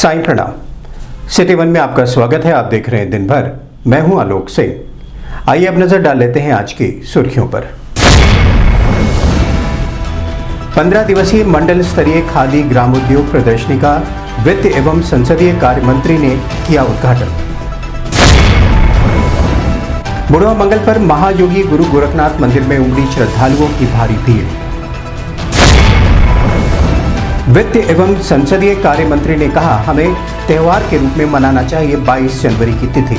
साईं प्रणाम। City one में आपका स्वागत है। आप देख रहे हैं दिन भर। मैं हूं आलोक सिंह। आइए अब नजर डाल लेते हैं आज की सुर्खियों पर। 15 दिवसीय मंडल स्तरीय खादी ग्रामोद्योग प्रदर्शनी का वित्त एवं संसदीय कार्य मंत्री ने किया उद्घाटन। बुढ़वा मंगल पर महायोगी गुरु गोरखनाथ मंदिर में उमड़ी श्रद्धालुओं की भारी भीड़। वित्त एवं संसदीय कार्य मंत्री ने कहा, हमें त्योहार के रूप में मनाना चाहिए 22 जनवरी की तिथि।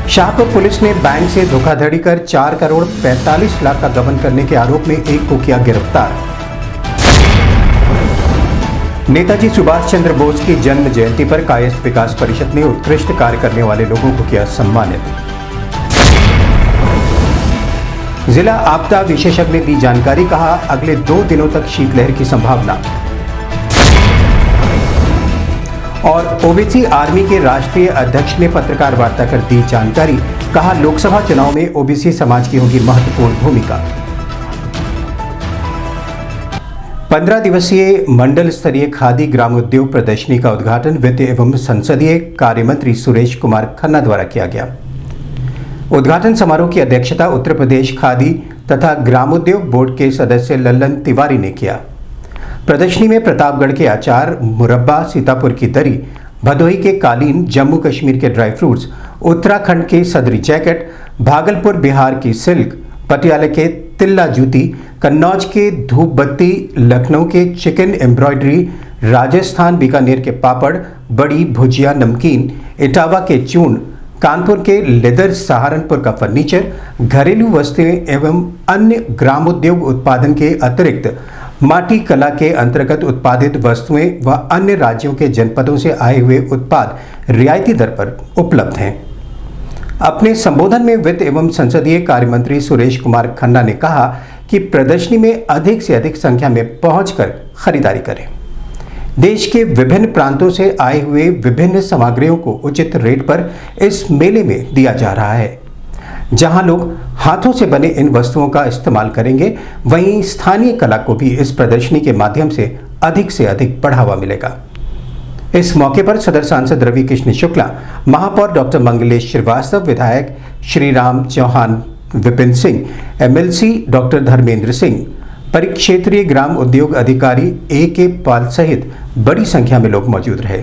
शाहपुर पुलिस ने बैंक से धोखाधड़ी कर 4 करोड़ 45 लाख का गबन करने के आरोप में एक को किया गिरफ्तार। नेताजी सुभाष चंद्र बोस की जन्म जयंती पर कायस्थ विकास परिषद ने उत्कृष्ट कार्य करने वाले लोगों को किया सम्मानित। जिला आपदा विशेषज्ञ ने दी जानकारी, कहा अगले 2 दिनों तक शीतलहर की संभावना। और ओबीसी आर्मी के राष्ट्रीय अध्यक्ष ने पत्रकार वार्ता कर दी जानकारी, कहा लोकसभा चुनाव में ओबीसी समाज की होगी महत्वपूर्ण भूमिका। 15 दिवसीय मंडल स्तरीय खादी ग्रामोद्योग प्रदर्शनी का उद्घाटन वित्त एवं संसदीय कार्य मंत्री सुरेश कुमार खन्ना द्वारा किया गया। उद्घाटन समारोह की अध्यक्षता उत्तर प्रदेश खादी तथा ग्रामोद्योग बोर्ड के सदस्य लल्लन तिवारी ने किया। प्रदर्शनी में प्रतापगढ़ के अचार, मुरब्बा, सीतापुर की दरी, भदोही के कालीन, जम्मू कश्मीर के ड्राई फ्रूट्स, उत्तराखंड के सदरी जैकेट, भागलपुर बिहार की सिल्क, पटियाला के तिल्ला जूती, कन्नौज के धूप बत्ती, लखनऊ के चिकन एम्ब्रॉयडरी, राजस्थान बीकानेर के पापड़, बड़ी भुजिया नमकीन, इटावा के चूर्ण, कानपुर के लेदर, सहारनपुर का फर्नीचर, घरेलू वस्तुएं एवं अन्य ग्रामोद्योग उत्पादन के अतिरिक्त माटी कला के अंतर्गत उत्पादित वस्तुएं व अन्य राज्यों के जनपदों से आए हुए उत्पाद रियायती दर पर उपलब्ध हैं। अपने संबोधन में वित्त एवं संसदीय कार्य मंत्री सुरेश कुमार खन्ना ने कहा कि प्रदर्शनी में अधिक से अधिक संख्या में पहुंचकर खरीदारी करें। देश के विभिन्न प्रांतों से आए हुए विभिन्न सामग्रियों को उचित रेट पर इस मेले में दिया जा रहा है। जहां लोग हाथों से बने इन वस्तुओं का इस्तेमाल करेंगे, वहीं स्थानीय कला को भी इस प्रदर्शनी के माध्यम से अधिक बढ़ावा मिलेगा। इस मौके पर सदर सांसद रवि कृष्ण शुक्ला, महापौर डॉक्टर मंगलेश श्रीवास्तव, विधायक श्रीराम चौहान, विपिन सिंह, एमएलसी डॉक्टर धर्मेंद्र सिंह, परिक्षेत्रीय ग्राम उद्योग अधिकारी A.K. पाल सहित बड़ी संख्या में लोग मौजूद रहे।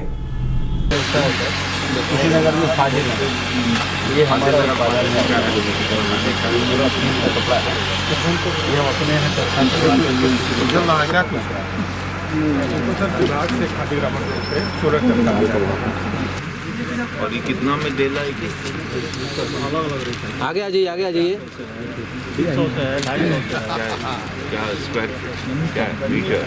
और ये कितना में देला है? आगे आ जाइए। क्या स्क्वायर फीट, क्या मीटर?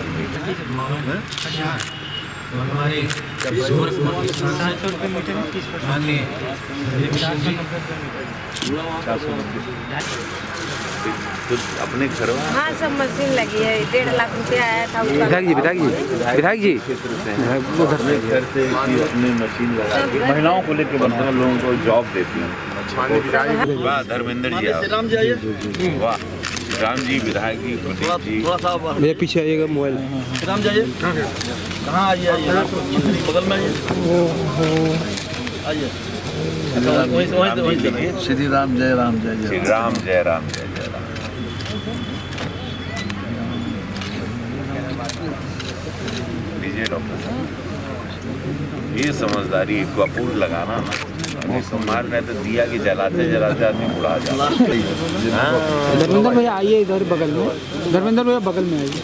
तो अपने घर में हाँ सब मशीन लगी है। 1.5 लाख रुपया आया था। विधायक जी अपने घर से अपने मशीन लगा के महिलाओं को लेकर 15 लोगों को जॉब देती हैं। वाह धर्मेंद्र जी, वाह राम जी, विधायक जी, प्रदीप जी, थोड़ा सा ये पीछे आइएगा मोबाइल। राम जाइए, कहाँ आइए बगल में आइए। श्री राम जय राम जय जय श्री राम जय राम जय जय राम। लीजिए डॉक्टर साहब, ये समझदारी कपूर लगाना ना, मार रहे तो दिया कि जलाते जलाते आदमी बुढ़ा जाता। धर्मेंद्र भैया आइए इधर बगल में, धर्मेंद्र भैया बगल में आइए।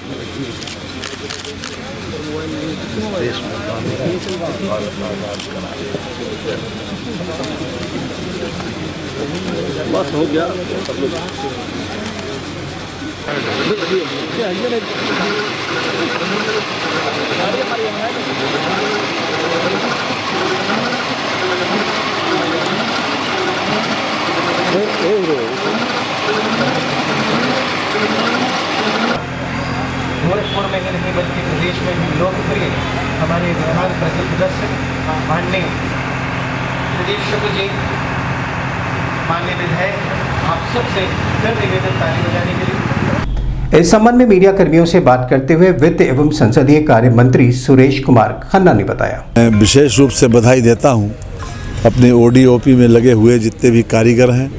बस हो गया। गोरखपुर में नहीं बल्कि प्रदेश में भी लोकप्रिय हमारे विधान परिषद सदस्य माननीय प्रदीप शुक्ल जी, माननीय विधायक, आप सबसे फिर निवेदन ताली बजाने के लिए। इस संबंध में मीडिया कर्मियों से बात करते हुए वित्त एवं संसदीय कार्य मंत्री सुरेश कुमार खन्ना ने बताया। मैं विशेष रूप से बधाई देता हूं अपने ओडीओपी में लगे हुए जितने भी कारीगर हैं,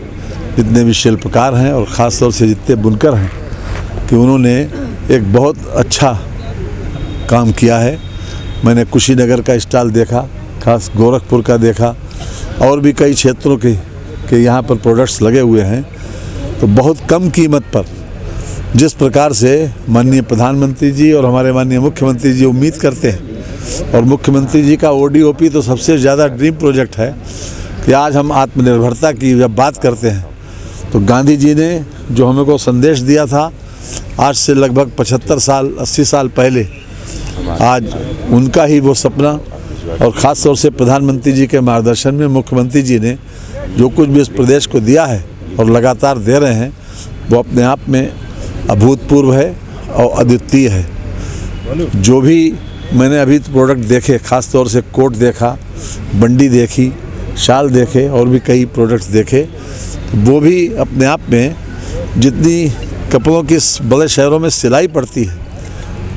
जितने भी शिल्पकार हैं और ख़ास तौर से जितने बुनकर हैं कि उन्होंने एक बहुत अच्छा काम किया है। मैंने कुशीनगर का स्टॉल देखा, खास गोरखपुर का देखा और भी कई क्षेत्रों के यहाँ पर प्रोडक्ट्स लगे हुए हैं। तो बहुत कम कीमत पर जिस प्रकार से माननीय प्रधानमंत्री जी और हमारे माननीय मुख्यमंत्री जी उम्मीद करते हैं, और मुख्यमंत्री जी का ओडीओपी तो सबसे ज़्यादा ड्रीम प्रोजेक्ट है कि आज हम आत्मनिर्भरता की जब बात करते हैं तो गांधी जी ने जो हमको संदेश दिया था आज से लगभग 75 साल 80 साल पहले, आज उनका ही वो सपना और ख़ास तौर से प्रधानमंत्री जी के मार्गदर्शन में मुख्यमंत्री जी ने जो कुछ भी इस प्रदेश को दिया है और लगातार दे रहे हैं वो अपने आप में अभूतपूर्व है और अद्वितीय है। जो भी मैंने अभी प्रोडक्ट देखे, ख़ास तौर से कोट देखा, बंडी देखी, शाल देखे और भी कई प्रोडक्ट्स देखे, वो भी अपने आप में जितनी कपड़ों की बड़े शहरों में सिलाई पड़ती है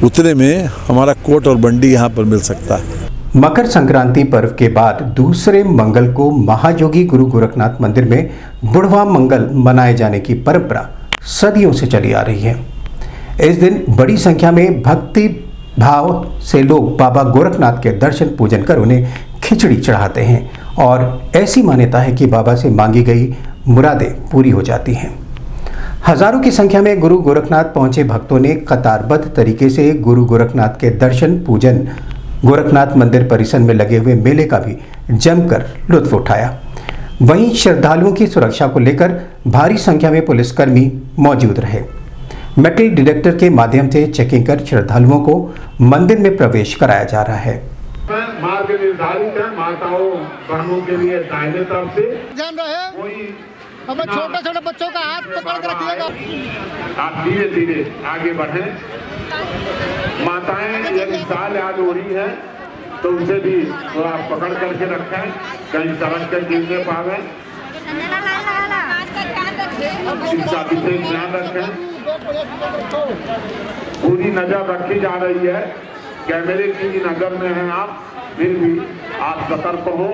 उतने में हमारा कोट और बंडी यहाँ पर मिल सकता है। मकर संक्रांति पर्व के बाद दूसरे मंगल को महायोगी गुरु गोरखनाथ मंदिर में बुढ़वा मंगल मनाए जाने की परंपरा सदियों से चली आ रही है। इस दिन बड़ी संख्या में भक्ति भाव से लोग बाबा गोरखनाथ के दर्शन पूजन कर उन्हें खिचड़ी चढ़ाते हैं और ऐसी मान्यता है कि बाबा से मांगी गई मुरादें पूरी हो जाती हैं। हजारों की संख्या में गुरु गोरखनाथ पहुंचे भक्तों ने कतारबद्ध तरीके से गुरु गोरखनाथ के दर्शन पूजन गोरखनाथ मंदिर परिसर में लगे हुए मेले का भी जमकर लुत्फ उठाया। वहीं श्रद्धालुओं की सुरक्षा को लेकर भारी संख्या में पुलिसकर्मी मौजूद रहे। मेटल डिटेक्टर के माध्यम से चेकिंग कर श्रद्धालुओं को मंदिर में प्रवेश कराया जा रहा है। मार्ग निर्धारित है माताओं बहनों के लिए दाहिने तरफ से ध्यान रहे, कोई अब छोटे छोटे बच्चों का हाथ पकड़ कर रखिएगा। आप धीरे धीरे आगे बढ़े। माताएं यदि साल याद हो रही है तो उसे भी थोड़ा पकड़ करके रखें, कहीं सड़क कर गिरने पावे। इसका विशेष ध्यान रखें। पूरी नजर रखी जा रही है, कैमरे की नजर में है आप, फिर भी आप सतर्क हो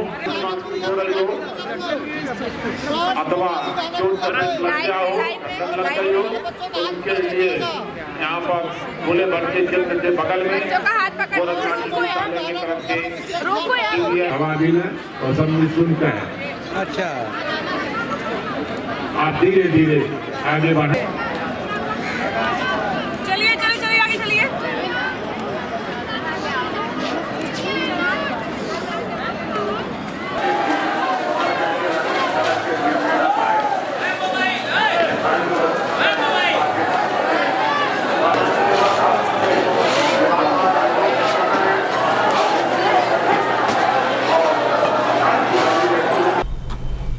अथवा चोट लग गया हो, लग गई हो तो उनके लिए यहाँ पर खुले बढ़ते क्षेत्र के बगल में आबादी में और सब निःशुल्क है। अच्छा, आप धीरे धीरे आगे बढ़े। चलिए चलिए चलिए आगे चलिए।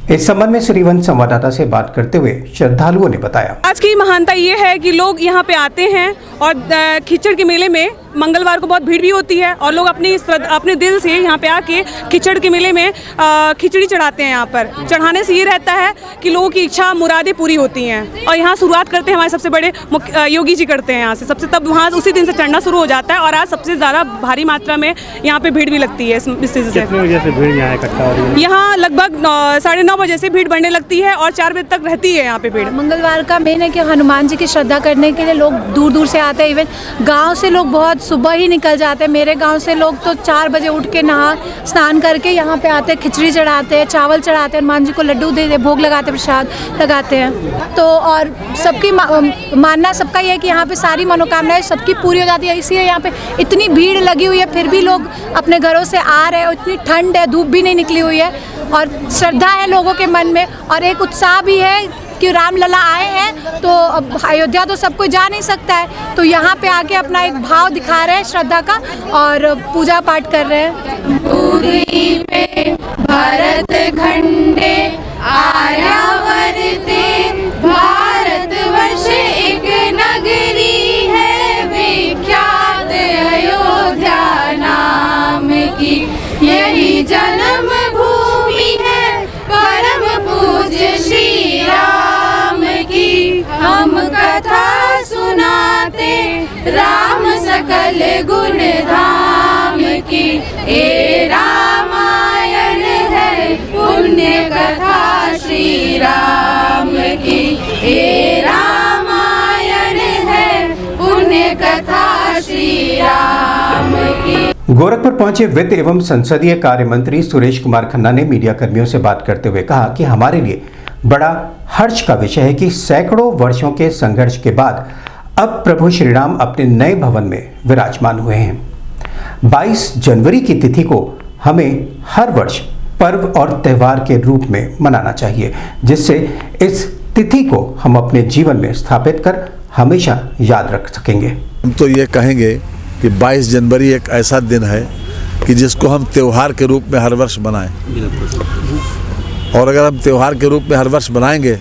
इस संबंध में श्रीवंश संवाददाता से बात करते हुए श्रद्धालुओं ने बताया। आज की महानता ये है कि लोग यहाँ पे आते हैं और खिचड़ के मेले में मंगलवार को बहुत भीड़ भी होती है और लोग अपने दिल से यहाँ पे आके खिचड़ के मेले में खिचड़ी चढ़ाते हैं। यहाँ पर चढ़ाने से ये रहता है कि लोगों की इच्छा मुरादें पूरी होती हैं और यहाँ शुरुआत करते हैं हमारे सबसे बड़े योगी जी करते हैं यहाँ से सबसे, तब वहाँ उसी दिन से चढ़ना शुरू हो जाता है और आज सबसे ज़्यादा भारी मात्रा में यहाँ पे भीड़ भी लगती है। इस चीज़ से भीड़ यहाँ इकट्ठा हो रही है? यहाँ लगभग 9:30 बजे से भीड़ बढ़ने लगती है और 4 बजे तक रहती है यहाँ पे भीड़। मंगलवार का मेन है कि हनुमान जी की श्रद्धा करने के लिए लोग दूर दूर से आते हैं। इवन गांव से लोग बहुत सुबह ही निकल जाते हैं। मेरे गांव से लोग तो 4 बजे उठ के नहा स्नान करके यहाँ पे आते हैं, खिचड़ी चढ़ाते हैं, चावल चढ़ाते हैं, हनुमान जी को लड्डू देते हैं, भोग लगाते हैं, प्रसाद लगाते हैं। तो और सबकी मानना सबका ये है कि यहाँ पे सारी मनोकामनाएं सबकी पूरी हो जाती है। इसलिए यहाँ पे इतनी भीड़ लगी हुई है, फिर भी लोग अपने घरों से आ रहे हैं। इतनी ठंड है, धूप भी नहीं निकली हुई है और श्रद्धा है लोगों के मन में और एक उत्साह भी है कि रामलला आए हैं। तो अब अयोध्या तो सब कोई जा नहीं सकता है, तो यहाँ पे आके अपना एक भाव दिखा रहे हैं श्रद्धा का और पूजा पाठ कर रहे हैं। पूरी में भरत खंडे आर्यावर्ते भारतवर्ष एक नगरी है विख्यात अयोध्या नाम की, यही जन्म भूमि है परम पूज्य श्री राम की। हम कथा सुना राम सकल गुण धाम की। ये रामायण है पुण्य कथा श्री राम की। ये रामायण है पुण्य कथा श्री राम की। गोरखपुर पहुंचे वित्त एवं संसदीय कार्य मंत्री सुरेश कुमार खन्ना ने मीडिया कर्मियों से बात करते हुए कहा कि हमारे लिए बड़ा हर्ष का विषय है कि सैकड़ों वर्षों के संघर्ष के बाद अब प्रभु श्री राम अपने नए भवन में विराजमान हुए हैं। 22 जनवरी की तिथि को हमें हर वर्ष पर्व और त्योहार के रूप में मनाना चाहिए, जिससे इस तिथि को हम अपने जीवन में स्थापित कर हमेशा याद रख सकेंगे। हम तो ये कहेंगे कि 22 जनवरी एक ऐसा दिन है कि जिसको हम त्यौहार के रूप में हर वर्ष बनाएं, और अगर हम त्यौहार के रूप में हर वर्ष बनाएंगे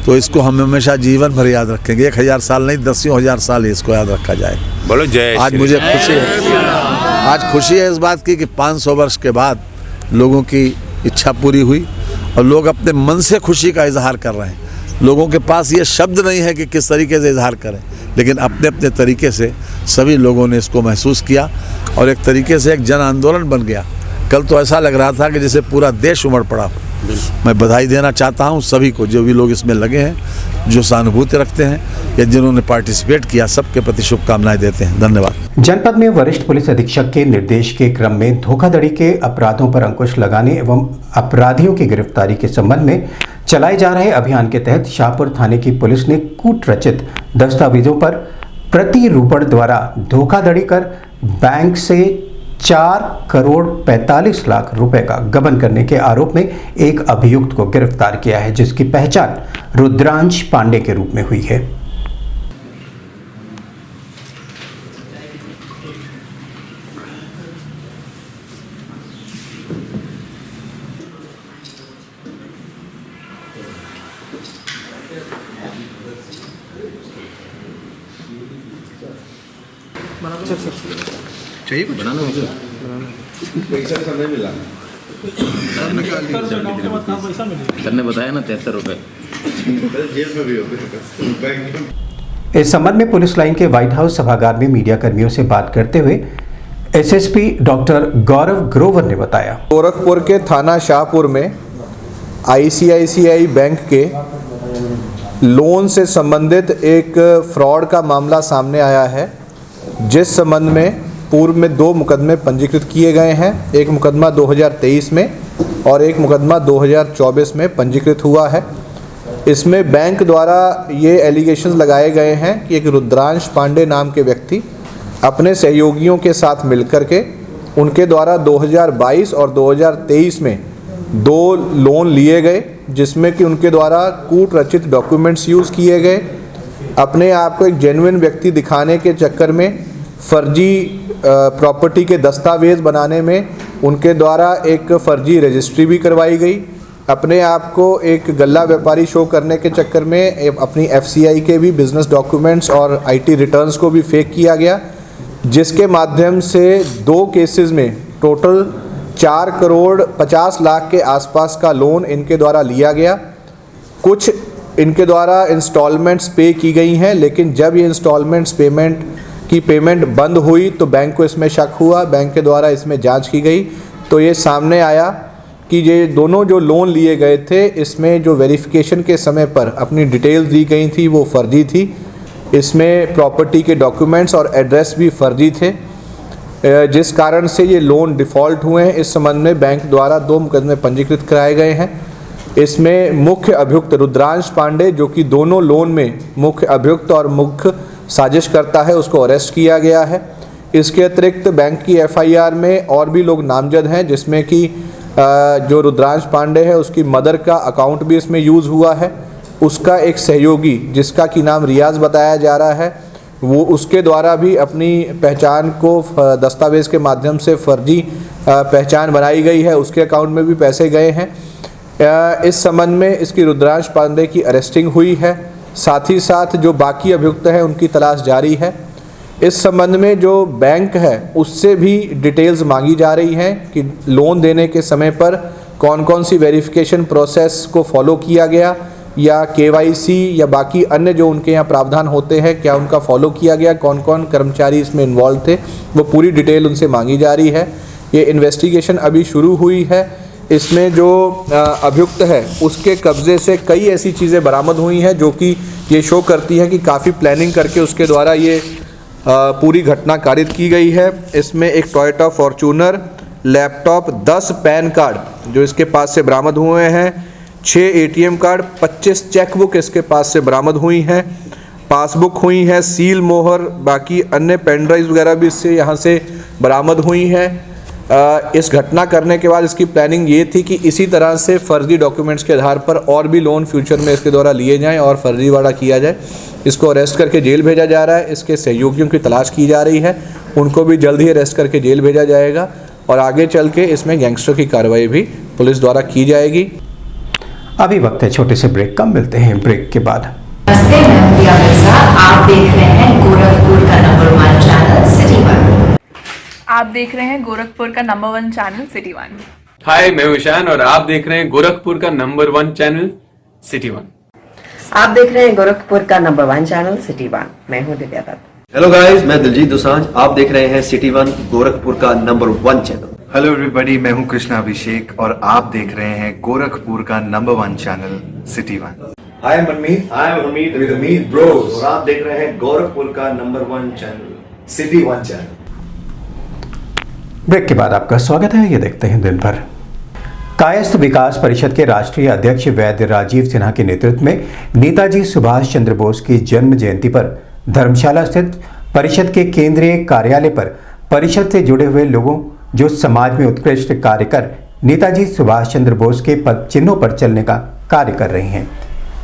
तो इसको हम हमेशा जीवन भर याद रखेंगे। 1000 साल नहीं, 10,000 साल इसको याद रखा जाए। बोलो जय। आज मुझे खुशी है, आज खुशी है इस बात की कि 500 वर्ष के बाद लोगों की इच्छा पूरी हुई और लोग अपने मन से खुशी का इजहार कर रहे हैं। लोगों के पास ये शब्द नहीं है कि किस तरीके से इजहार करें, लेकिन अपने अपने तरीके से सभी लोगों ने इसको महसूस किया और एक तरीके से एक जन आंदोलन बन गया। कल तो ऐसा लग रहा था कि जैसे पूरा देश उमड़ पड़ा। मैं बधाई देना चाहता हूं सभी को, जो भी लोग इसमें लगे हैं, जो सहानुभूति रखते हैं या जिन्होंने पार्टिसिपेट किया, सबके प्रति शुभकामनाएं देते हैं। धन्यवाद। जनपद में वरिष्ठ पुलिस अधीक्षक के निर्देश के क्रम में धोखाधड़ी के अपराधों पर अंकुश लगाने एवं अपराधियों की गिरफ्तारी के संबंध में चलाए जा रहे अभियान के तहत शाहपुर थाने की पुलिस ने कूट रचित दस्तावेजों पर प्रतिरूपण द्वारा धोखाधड़ी कर बैंक से 4 करोड़ 45 लाख रुपए का गबन करने के आरोप में एक अभियुक्त को गिरफ्तार किया है, जिसकी पहचान रुद्रांश पांडे के रूप में हुई है। चाहिए कुछ बनाना पैसा नहीं मिला सर ने बताया ना 73 रुपए जेब में भी हो। इस संबंध में पुलिस लाइन के व्हाइट हाउस सभागार में मीडिया कर्मियों से बात करते हुए एसएसपी डॉक्टर गौरव ग्रोवर ने बताया, गोरखपुर के थाना शाहपुर में आईसीआईसीआई बैंक के लोन से संबंधित एक फ्रॉड का मामला सामने आया है, जिस संबंध में पूर्व में 2 मुकदमे पंजीकृत किए गए हैं। एक मुकदमा 2023 में और एक मुकदमा 2024 में पंजीकृत हुआ है। इसमें बैंक द्वारा ये एलिगेशंस लगाए गए हैं कि एक रुद्रांश पांडे नाम के व्यक्ति अपने सहयोगियों के साथ मिलकर के उनके द्वारा 2022 और 2023 में 2 लोन लिए गए, जिसमें कि उनके द्वारा कूट रचित डॉक्यूमेंट्स यूज़ किए गए। अपने आप को एक जेन्युइन व्यक्ति दिखाने के चक्कर में फर्जी प्रॉपर्टी के दस्तावेज़ बनाने में उनके द्वारा एक फर्जी रजिस्ट्री भी करवाई गई। अपने आप को एक गल्ला व्यापारी शो करने के चक्कर में अपनी एफसीआई के भी बिजनेस डॉक्यूमेंट्स और आईटी रिटर्न्स को भी फेक किया गया, जिसके माध्यम से 2 केसेस में टोटल 4 करोड़ 50 लाख के आसपास का लोन इनके द्वारा लिया गया। कुछ इनके द्वारा इंस्टॉलमेंट्स पे की गई हैं, लेकिन जब ये इंस्टॉलमेंट्स पेमेंट बंद हुई तो बैंक को इसमें शक हुआ। बैंक के द्वारा इसमें जांच की गई तो ये सामने आया कि ये दोनों जो लोन लिए गए थे, इसमें जो वेरिफिकेशन के समय पर अपनी डिटेल्स दी गई थी वो फर्जी थी। इसमें प्रॉपर्टी के डॉक्यूमेंट्स और एड्रेस भी फर्जी थे, जिस कारण से ये लोन डिफ़ॉल्ट हुए हैं। इस संबंध में बैंक द्वारा 2 मुकदमे पंजीकृत कराए गए हैं। इसमें मुख्य अभियुक्त रुद्रांश पांडे, जो कि दोनों लोन में मुख्य अभियुक्त और मुख्य साजिश करता है, उसको अरेस्ट किया गया है। इसके अतिरिक्त बैंक की एफआईआर में और भी लोग नामजद हैं, जिसमें कि जो रुद्रांश पांडे है उसकी मदर का अकाउंट भी इसमें यूज़ हुआ है। उसका एक सहयोगी जिसका कि नाम रियाज बताया जा रहा है, वो उसके द्वारा भी अपनी पहचान को दस्तावेज़ के माध्यम से फर्जी पहचान बनाई गई है, उसके अकाउंट में भी पैसे गए हैं। इस संबंध में इसकी रुद्रांश पांडे की अरेस्टिंग हुई है। साथ ही साथ जो बाकी अभियुक्त हैं उनकी तलाश जारी है। इस संबंध में जो बैंक है उससे भी डिटेल्स मांगी जा रही हैं कि लोन देने के समय पर कौन कौन सी वेरिफिकेशन प्रोसेस को फॉलो किया गया, या KYC या बाकी अन्य जो उनके यहाँ प्रावधान होते हैं, क्या उनका फॉलो किया गया, कौन कौन कर्मचारी इसमें इन्वॉल्व थे, वो पूरी डिटेल उनसे मांगी जा रही है। ये इन्वेस्टिगेशन अभी शुरू हुई है। इसमें जो अभियुक्त है उसके कब्ज़े से कई ऐसी चीज़ें बरामद हुई हैं जो कि ये शो करती हैं कि काफ़ी प्लानिंग करके उसके द्वारा ये पूरी घटना कारित की गई है। इसमें एक Toyota Fortuner, laptop, 10 pan card जो इसके पास से बरामद हुए हैं, 6 ATM कार्ड, 25 चेकबुक इसके पास से बरामद हुई हैं, पासबुक हुई है, सील मोहर, बाकी अन्य पेन ड्राइव वगैरह भी इससे यहाँ से बरामद हुई हैं। इस घटना करने के बाद इसकी प्लानिंग ये थी कि इसी तरह से फर्जी डॉक्यूमेंट्स के आधार पर और भी लोन फ्यूचर में इसके द्वारा लिए जाएं और फर्जीवाड़ा किया जाए। इसको अरेस्ट करके जेल भेजा जा रहा है। इसके सहयोगियों की तलाश की जा रही है, उनको भी जल्द ही अरेस्ट करके जेल भेजा जाएगा और आगे चल के इसमें गैंगस्टर की कार्रवाई भी पुलिस द्वारा की जाएगी। अभी वक्त है छोटे से ब्रेक का, मिलते हैं ब्रेक के बाद। नमस्ते, मैं प्रिया मिर्जा। आप देख रहे हैं गोरखपुर का नंबर 1 चैनल सिटी 1। आप देख रहे हैं गोरखपुर का नंबर 1 चैनल सिटी 1। हाय, मैं ईशान और आप देख रहे हैं गोरखपुर का नंबर 1 चैनल सिटी 1। आप देख रहे हैं गोरखपुर का नंबर 1 चैनल सिटी 1। मैं हूं दिव्या दत्त। हेलो गाइस, मैं दिलजीत दोसांझ। आप देख रहे हैं सिटी 1 गोरखपुर का नंबर 1 चैनल। हेलो एवरीबॉडी, मैं हूं कृष्णा अभिषेक और आप देख रहे हैं गोरखपुर का number 1 channel city 1। Hi Manmeet, with Amit bros और आप देख रहे हैं गोरखपुर का number 1 channel city 1 channel. Break के बाद आपका स्वागत है। ये देखते हैं दिन भर। कायस्थ विकास परिषद के राष्ट्रीय अध्यक्ष वैद्य राजीव सिन्हा के नेतृत्व में नेताजी सुभाष चंद्र बोस की जन्म जयंती पर धर्मशाला स्थित परिषद के केंद्रीय कार्यालय पर परिषद से जुड़े हुए लोगों जो समाज में उत्कृष्ट कार्य कर नेताजी सुभाष चंद्र बोस के पद चिन्हों पर चलने का कार्य कर रहे हैं,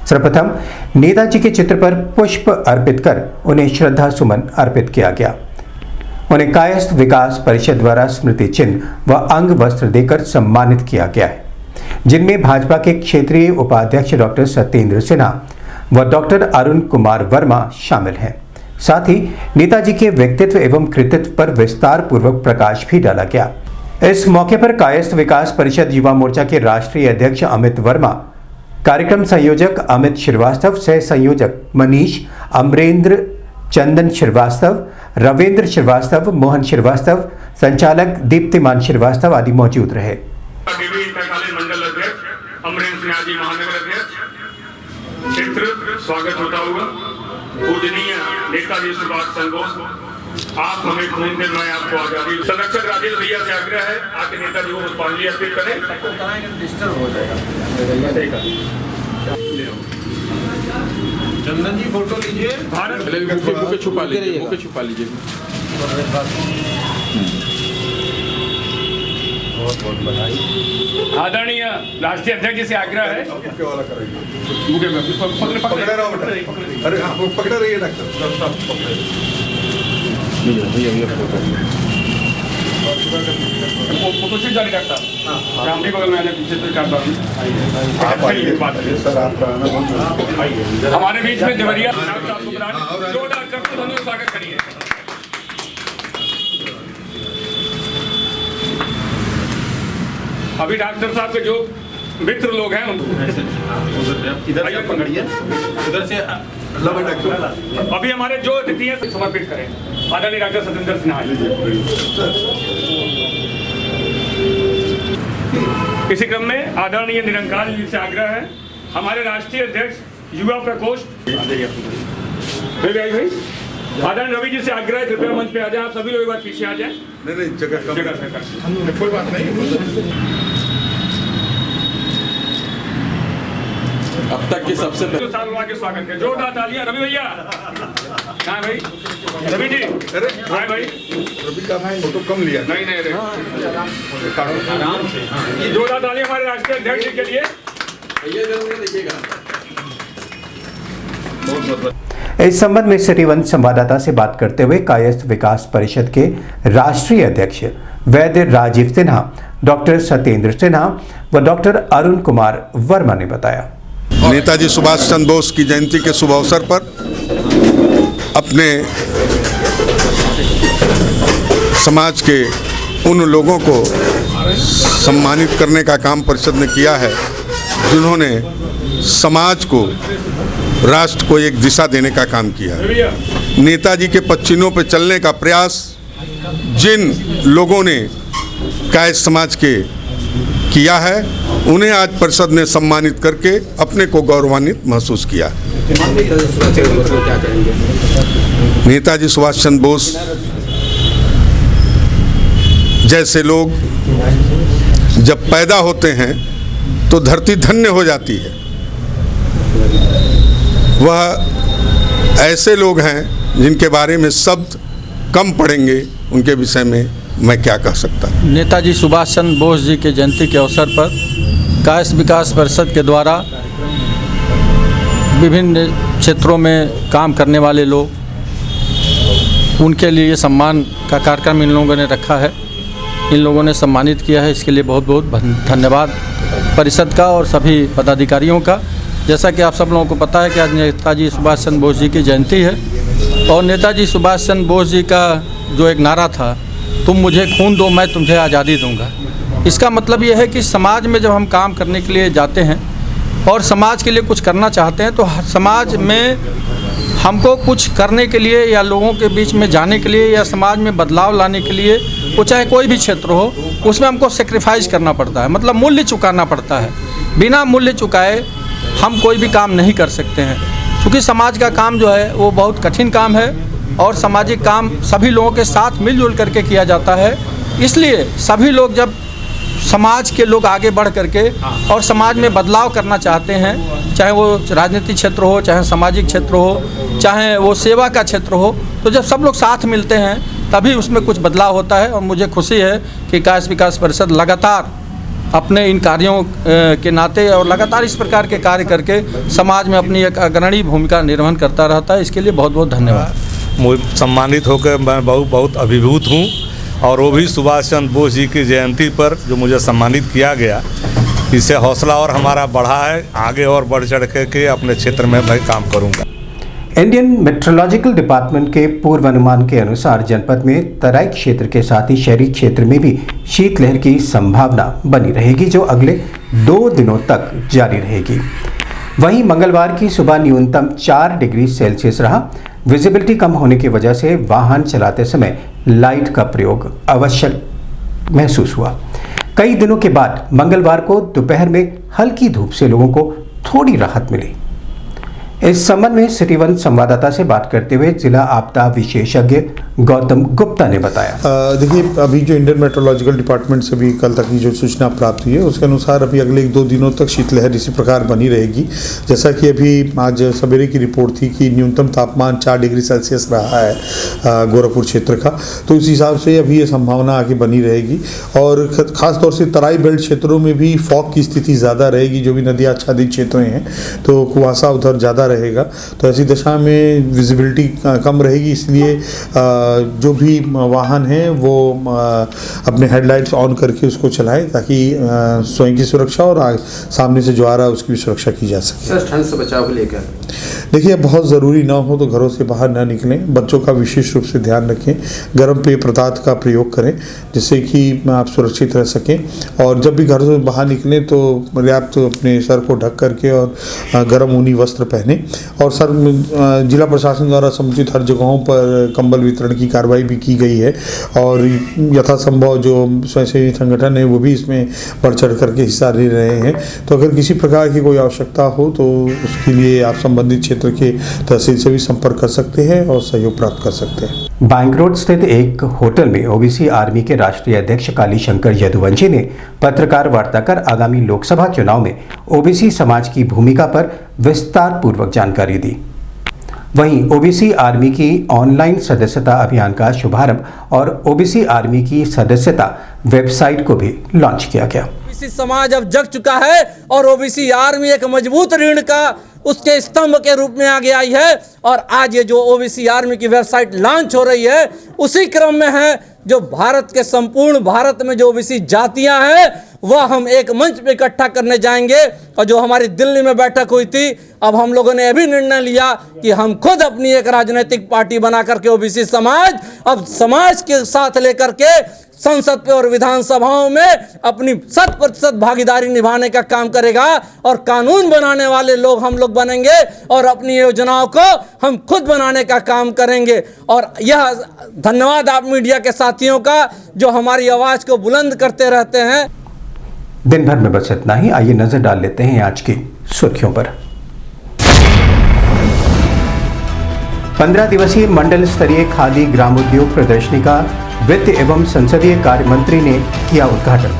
सर्वप्रथम नेताजी के चित्र पर पुष्प अर्पित कर उन्हें श्रद्धा सुमन अर्पित किया गया। उन्हें कायस्थ विकास परिषद द्वारा स्मृति चिन्ह व अंग वस्त्र देकर सम्मानित किया गया है, जिनमें भाजपा के क्षेत्रीय उपाध्यक्ष डॉक्टर सत्येंद्र सिन्हा व डॉक्टर अरुण कुमार वर्मा शामिल हैं। साथ ही नेताजी के व्यक्तित्व एवं कृतित्व पर विस्तार पूर्वक प्रकाश भी डाला गया। इस मौके पर कायस्थ विकास परिषद युवा मोर्चा के राष्ट्रीय अध्यक्ष अमित वर्मा, कार्यक्रम संयोजक अमित श्रीवास्तव, सह संयोजक मनीष, अमरेंद्र, चंदन श्रीवास्तव, रविंद्र श्रीवास्तव, मोहन श्रीवास्तव, संचालक दीप्तिमान श्रीवास्तव आदि मौजूद रहे। मंडल अध्यक्ष अमरेंद्र सिन्हा जी, महानगर अध्यक्ष क्षेत्र, स्वागत होता हुआ। पूजनीय नेताजी सुभाष चंद्र बोस, आप हमें खून दे, मैं आपको आजादी। संरक्षक राजेश भैया से आग्रह है आके नेताजी को पुष्पांजलि अर्पित करें। चंदन जी फोटो लीजिए। भारत छुपा लीजिए, छुपा लीजिए। बहुत बहुत बधाई। आदरणीय राष्ट्रीय अध्यक्ष जी से आग्रह है। पकड़े रहिए डॉक्टर। फोटो से जारी करता रामजी बगल में आने पीछे से करता हमारे बीच में देवरिया जोरदार करके स्वागत करिए। अभी डॉक्टर साहब के जो मित्र लोग हैं इधर पकड़िए, उधर से अभी हमारे जो अतिथि हैं समर्पित करें। आदरणीय डॉक्टर सत्येंद्र सिन्हा। इसी क्रम में आदरणीय निरंकार जी से आग्रह है, हमारे राष्ट्रीय अध्यक्ष युवा प्रकोष्ठ भाई आदरणीय रवि जी से आग्रह है, कृपया मंच पे आ जाए। आप सभी लोग एक बार पीछे आ जाए। नहीं जगह कोई बात नहीं। अब तक के सबसे के स्वागत है, जोरदार तालियां। रवि भैया कहाँ भाई? रवि जी, अरे भाई रवि का भाई फोटो कम लिया। नहीं आराम से। ये जोरदार तालियां हमारे राष्ट्रीय अध्यक्ष जी के लिए। इस संबंध में सिटी 1 संवाददाता से बात करते हुए कायस्थ विकास परिषद के राष्ट्रीय अध्यक्ष वैद्य राजीव सिन्हा, डॉक्टर सत्येंद्र सिन्हा व डॉक्टर अरुण कुमार वर्मा ने बताया, नेताजी सुभाष चंद्र बोस की जयंती के शुभ अवसर पर अपने समाज के उन लोगों को सम्मानित करने का काम परिषद ने किया है जिन्होंने समाज को, राष्ट्र को एक दिशा देने का काम किया। नेताजी के पदचिन्हों पर चलने का प्रयास जिन लोगों ने कायस्थ समाज के किया है, उन्हें आज परिषद ने सम्मानित करके अपने को गौरवान्वित महसूस किया। नेताजी सुभाष चंद्र बोस जैसे लोग जब पैदा होते हैं तो धरती धन्य हो जाती है। वह ऐसे लोग हैं जिनके बारे में शब्द कम पड़ेंगे, उनके विषय में मैं क्या कह सकता। नेताजी सुभाष चंद्र बोस जी के जयंती के अवसर पर कायस्थ विकास परिषद के द्वारा विभिन्न क्षेत्रों में काम करने वाले लोग, उनके लिए सम्मान का कार्यक्रम इन लोगों ने रखा है। इन लोगों ने सम्मानित किया है, इसके लिए बहुत बहुत धन्यवाद परिषद का और सभी पदाधिकारियों का। जैसा कि आप सब लोगों को पता है कि आज नेताजी सुभाष चंद्र बोस जी की जयंती है और नेताजी सुभाष चंद्र बोस जी का जो एक नारा था, तुम मुझे खून दो मैं तुम्हें आज़ादी दूंगा, इसका मतलब ये है कि समाज में जब हम काम करने के लिए जाते हैं और समाज के लिए कुछ करना चाहते हैं तो समाज में हमको कुछ करने के लिए या लोगों के बीच में जाने के लिए या समाज में बदलाव लाने के लिए, वो चाहे कोई भी क्षेत्र हो, उसमें हमको सेक्रीफाइस करना पड़ता है, मतलब मूल्य चुकाना पड़ता है। बिना मूल्य चुकाए हम कोई भी काम नहीं कर सकते हैं, क्योंकि समाज का काम जो है वो बहुत कठिन काम है और सामाजिक काम सभी लोगों के साथ मिलजुल करके किया जाता है। इसलिए सभी लोग जब समाज के लोग आगे बढ़ करके और समाज में बदलाव करना चाहते हैं, चाहे वो राजनीतिक क्षेत्र हो, चाहे सामाजिक क्षेत्र हो, चाहे वो सेवा का क्षेत्र हो, तो जब सब लोग साथ मिलते हैं तभी उसमें कुछ बदलाव होता है। और मुझे खुशी है कि कायस्थ विकास परिषद लगातार अपने इन कार्यों के नाते और लगातार इस प्रकार के कार्य करके समाज में अपनी एक अग्रणी भूमिका निर्वहन करता रहता है। इसके लिए बहुत बहुत धन्यवाद। सम्मानित होकर मैं बहुत अभिभूत हूँ और वो भी सुभाष चंद्र बोस जी की जयंती पर जो मुझे सम्मानित किया गया, इससे हौसला और हमारा बढ़ा है, आगे और बढ़ चढ़ के अपने क्षेत्र में मैं काम करूँगा। इंडियन मेट्रोलॉजिकल डिपार्टमेंट के पूर्व अनुमान के अनुसार जनपद में तराई क्षेत्र के साथ ही शहरी क्षेत्र में भी शीतलहर की संभावना बनी रहेगी, जो अगले 2 दिनों तक जारी रहेगी। वहीं मंगलवार की सुबह न्यूनतम 4 डिग्री सेल्सियस रहा। विजिबिलिटी कम होने की वजह से वाहन चलाते समय लाइट का प्रयोग आवश्यक महसूस हुआ। कई दिनों के बाद मंगलवार को दोपहर में हल्की धूप से लोगों को थोड़ी राहत मिली। इस संबंध में सिटी वन संवाददाता से बात करते हुए जिला आपदा विशेषज्ञ गौतम गुप्ता ने बताया। देखिए, अभी जो इंडियन मेट्रोलॉजिकल डिपार्टमेंट से भी कल तक की जो सूचना प्राप्त हुई है उसके अनुसार अभी अगले 1-2 दिनों तक शीतलहर इसी प्रकार बनी रहेगी। जैसा कि अभी आज सवेरे की रिपोर्ट थी कि न्यूनतम तापमान 4 डिग्री सेल्सियस रहा है गोरखपुर क्षेत्र का, तो इस हिसाब से अभी ये संभावना आगे बनी रहेगी। और ख़ासतौर से तराई बेल्ट क्षेत्रों में भी फॉग की स्थिति ज़्यादा रहेगी, जो भी नदी आच्छादित क्षेत्र हैं तो कुहासा उधर ज़्यादा रहेगा। तो ऐसी दशा में विजिबिलिटी कम रहेगी, इसलिए जो भी वाहन हैं वो अपने हेडलाइट्स ऑन करके उसको चलाएं ताकि स्वयं की सुरक्षा और सामने से जो आ रहा है उसकी भी सुरक्षा की जा सके। सर, ठंड से बचाव को लेकर देखिए, बहुत ज़रूरी ना हो तो घरों से बाहर ना निकलें। बच्चों का विशेष रूप से ध्यान रखें। गर्म पेय पदार्थ का प्रयोग करें जिससे कि आप सुरक्षित रह सकें। और जब भी घर से बाहर निकलें तो पर्याप्त अपने सर को ढक करके और गर्म ऊनी वस्त्र पहने। और सर, जिला प्रशासन द्वारा समुचित हर जगहों पर कंबल वितरण की कार्रवाई भी की गई है और यथासंभव जो स्वयंसेवी संगठन है वो भी इसमें बढ़ चढ़ करके हिस्सा ले रहे हैं। तो अगर किसी प्रकार की कोई आवश्यकता हो तो उसके लिए आप संबंधित क्षेत्र के तहसील से भी संपर्क कर सकते हैं और सहयोग प्राप्त कर सकते हैं। बैंक रोड स्थित एक होटल में ओबीसी आर्मी के राष्ट्रीय अध्यक्ष काली शंकर यदुवंशी ने पत्रकार वार्ता कर आगामी लोकसभा चुनाव में ओबीसी समाज की भूमिका पर विस्तार पूर्वक जानकारी दी। वहीं ओबीसी आर्मी की ऑनलाइन सदस्यता अभियान का शुभारंभ और ओबीसी आर्मी की सदस्यता वेबसाइट को भी लॉन्च किया गया। ओबीसी समाज अब जग चुका है और ओबीसी आर्मी एक मजबूत रीढ़ का उसके स्तंभ के रूप में आगे आई है। और आज ये जो ओबीसी आर्मी की वेबसाइट लॉन्च हो रही है उसी क्रम में है जो भारत के संपूर्ण भारत में जो ओबीसी जातियां हैं वह हम एक मंच पे इकट्ठा करने जाएंगे। और जो हमारी दिल्ली में बैठक हुई थी, अब हम लोगों ने यह भी निर्णय लिया कि हम खुद अपनी एक राजनीतिक पार्टी बना करके ओबीसी समाज अब समाज के साथ लेकर के संसद पे और विधानसभाओं में अपनी 100% भागीदारी निभाने का काम करेगा और कानून बनाने वाले लोग हम लोग बनेंगे और अपनी योजनाओं को हम खुद बनाने का काम करेंगे। और यह धन्यवाद आप मीडिया के साथियों का जो हमारी आवाज़ को बुलंद करते रहते हैं। दिन भर में बस इतना ही। आइए नजर डाल लेते हैं आज की सुर्खियों पर। 15 दिवसीय मंडल स्तरीय खादी ग्रामोद्योग प्रदर्शनी का वित्त एवं संसदीय कार्य मंत्री ने किया उद्घाटन।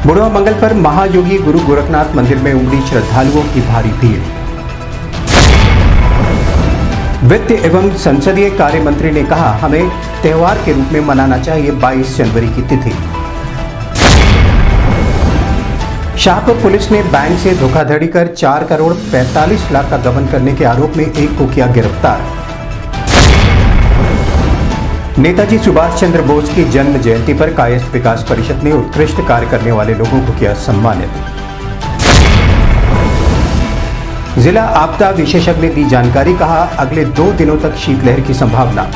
बुढ़वा मंगल पर महायोगी गुरु गोरखनाथ मंदिर में उमड़ी श्रद्धालुओं की भारी भीड़। वित्त एवं संसदीय कार्य मंत्री ने कहा, हमें त्योहार के रूप में मनाना चाहिए 22 जनवरी की तिथि। शाहपुर पुलिस ने बैंक से धोखाधड़ी कर 4 करोड़ 45 लाख का गबन करने के आरोप में एक को किया गिरफ्तार। नेताजी सुभाष चंद्र बोस की जन्म जयंती पर कायस्थ विकास परिषद ने उत्कृष्ट कार्य करने वाले लोगों को किया सम्मानित। जिला आपदा विशेषज्ञ ने दी जानकारी, कहा अगले 2 दिनों तक शीतलहर की संभावना।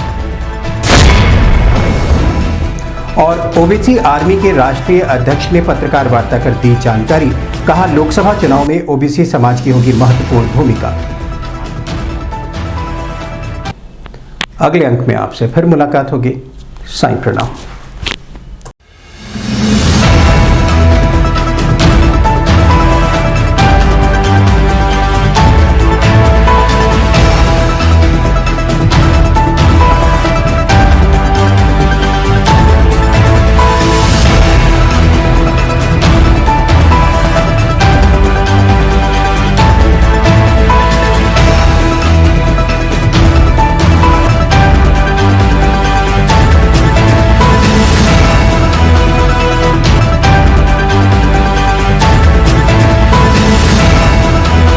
और ओबीसी आर्मी के राष्ट्रीय अध्यक्ष ने पत्रकार वार्ता कर दी जानकारी, कहा लोकसभा चुनाव में ओबीसी समाज की होगी महत्वपूर्ण भूमिका। अगले अंक में आपसे फिर मुलाकात होगी। साईं प्रणाम।